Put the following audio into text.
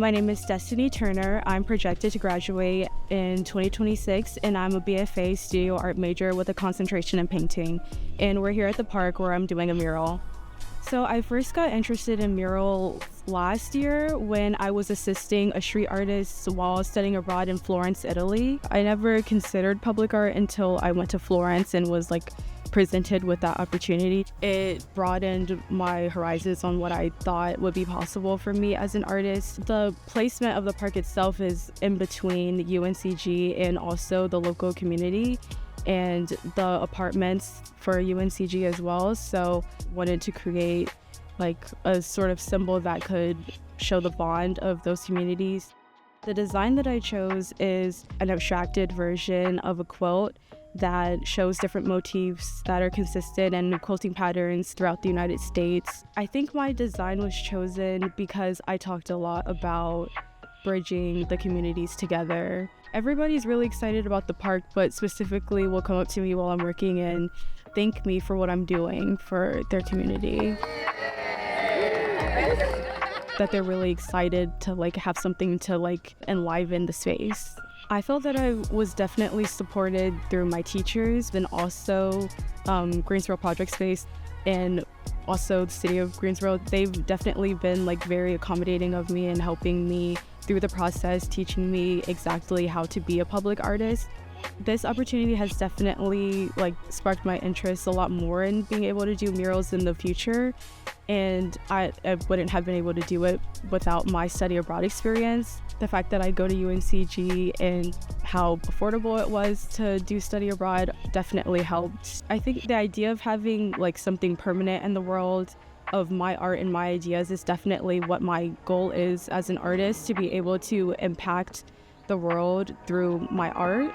My name is Destiny Turner. I'm projected to graduate in 2026, and I'm a BFA studio art major with a concentration in painting. And we're here at the park where I'm doing a mural. So I first got interested in murals last year when I was assisting a street artist while studying abroad in Florence, Italy. I never considered public art until I went to Florence and was presented with that opportunity. It broadened my horizons on what I thought would be possible for me as an artist. The placement of the park itself is in between UNCG and also the local community and the apartments for UNCG as well. So wanted to create a sort of symbol that could show the bond of those communities. The design that I chose is an abstracted version of a quilt that shows different motifs that are consistent and quilting patterns throughout the United States. I think my design was chosen because I talked a lot about bridging the communities together. Everybody's really excited about the park, but specifically will come up to me while I'm working and thank me for what I'm doing for their community. That they're really excited to have something to enliven the space. I felt that I was definitely supported through my teachers and also Greensboro Project Space and also the city of Greensboro. They've definitely been very accommodating of me and helping me through the process, teaching me exactly how to be a public artist. This opportunity has definitely sparked my interest a lot more in being able to do murals in the future. And I wouldn't have been able to do it without my study abroad experience. The fact that I go to UNCG and how affordable it was to do study abroad definitely helped. I think the idea of having something permanent in the world of my art and my ideas is definitely what my goal is as an artist, to be able to impact the world through my art.